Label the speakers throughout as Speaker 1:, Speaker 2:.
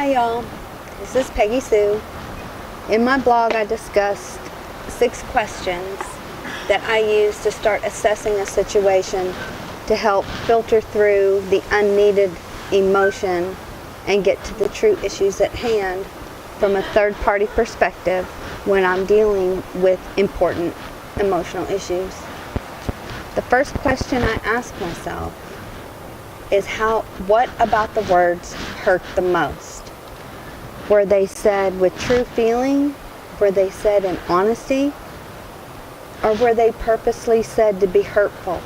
Speaker 1: Hi y'all, this is Peggy Sue. In my blog I discussed 6 questions that I use to start assessing a situation to help filter through the unneeded emotion and get to the true issues at hand from a third-party perspective when I'm dealing with important emotional issues. The first question I ask myself is what about the words hurt the most? Were they said with true feeling? Were they said in honesty? Or were they purposely said to be hurtful?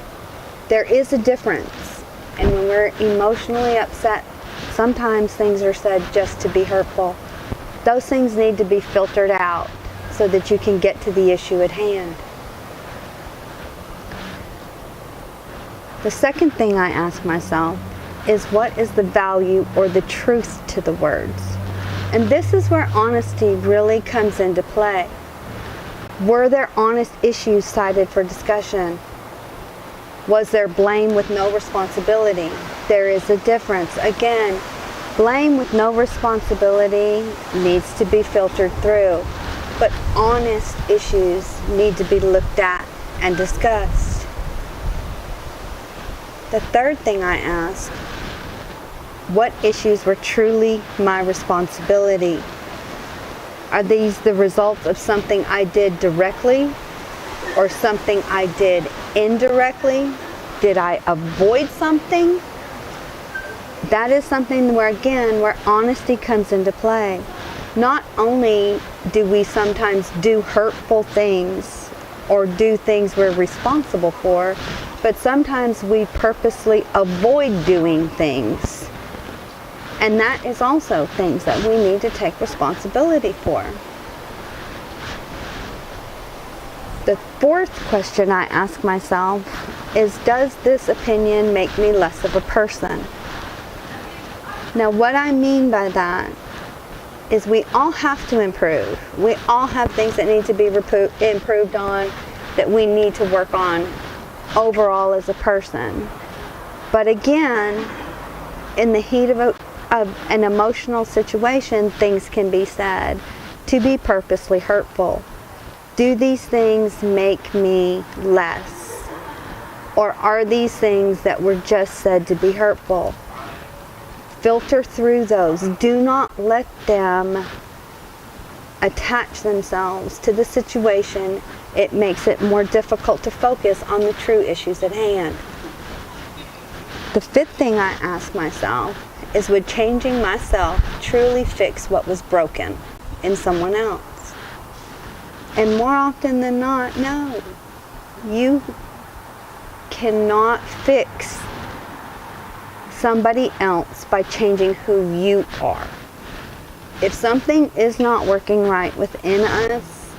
Speaker 1: There is a difference. And when we're emotionally upset, sometimes things are said just to be hurtful. Those things need to be filtered out so that you can get to the issue at hand. The second thing I ask myself is what is the value or the truth to the words? And this is where honesty really comes into play. Were there honest issues cited for discussion? Was there blame with no responsibility? There is a difference. Again, blame with no responsibility needs to be filtered through, but honest issues need to be looked at and discussed. The third thing I ask, what issues were truly my responsibility? Are these the result of something I did directly or something I did indirectly? Did I avoid something? That is something where honesty comes into play. Not only do we sometimes do hurtful things or do things we're responsible for, but sometimes we purposely avoid doing things. And that is also things that we need to take responsibility for. The fourth question I ask myself is, does this opinion make me less of a person? Now, what I mean by that is we all have to improve. We all have things that need to be improved on, that we need to work on overall as a person. But again, in the heat of an emotional situation, things can be said to be purposely hurtful. Do these things make me less? Or are these things that were just said to be hurtful? Filter through those. Do not let them attach themselves to the situation. It makes it more difficult to focus on the true issues at hand. The fifth thing I ask myself is, would changing myself truly fix what was broken in someone else? And more often than not, no. You cannot fix somebody else by changing who you are. If something is not working right within us,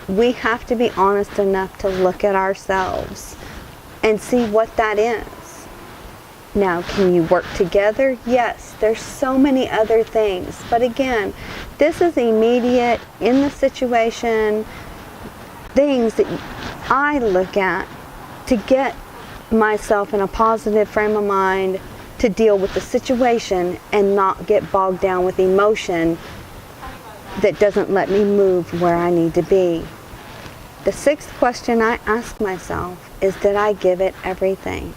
Speaker 1: we have to be honest enough to look at ourselves and see what that is. Now, can you work together? Yes, there's so many other things. But again, this is immediate, in the situation, things that I look at to get myself in a positive frame of mind to deal with the situation and not get bogged down with emotion that doesn't let me move where I need to be. The sixth question I ask myself is, did I give it everything?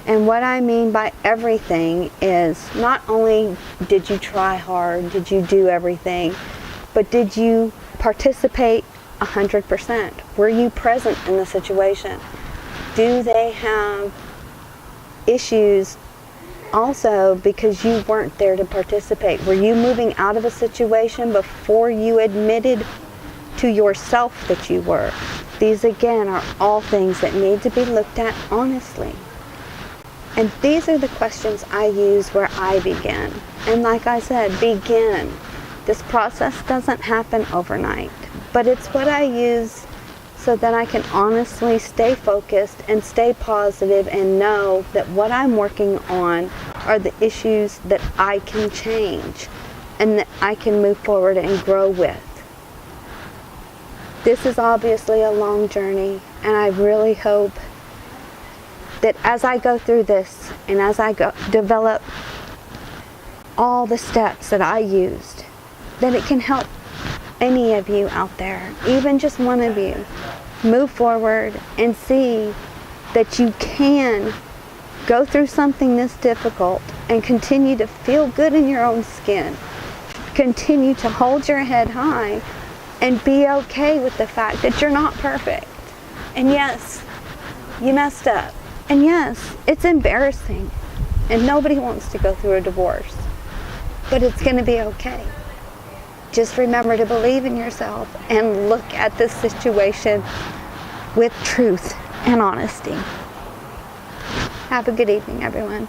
Speaker 1: And what I mean by everything is, not only did you try hard, did you do everything, but did you participate 100%? Were you present in the situation? Do they have issues also because you weren't there to participate? Were you moving out of a situation before you admitted to yourself that you were? These again are all things that need to be looked at honestly. And these are the questions I use where I begin. And like I said, begin. This process doesn't happen overnight, but it's what I use so that I can honestly stay focused and stay positive and know that what I'm working on are the issues that I can change and that I can move forward and grow with. This is obviously a long journey, and I really hope that as I go through this and as I develop all the steps that I used, that it can help any of you out there, even just one of you, move forward and see that you can go through something this difficult and continue to feel good in your own skin. Continue to hold your head high and be okay with the fact that you're not perfect. And yes, you messed up. And yes, it's embarrassing. And nobody wants to go through a divorce. But it's going to be okay. Just remember to believe in yourself and look at this situation with truth and honesty. Have a good evening, everyone.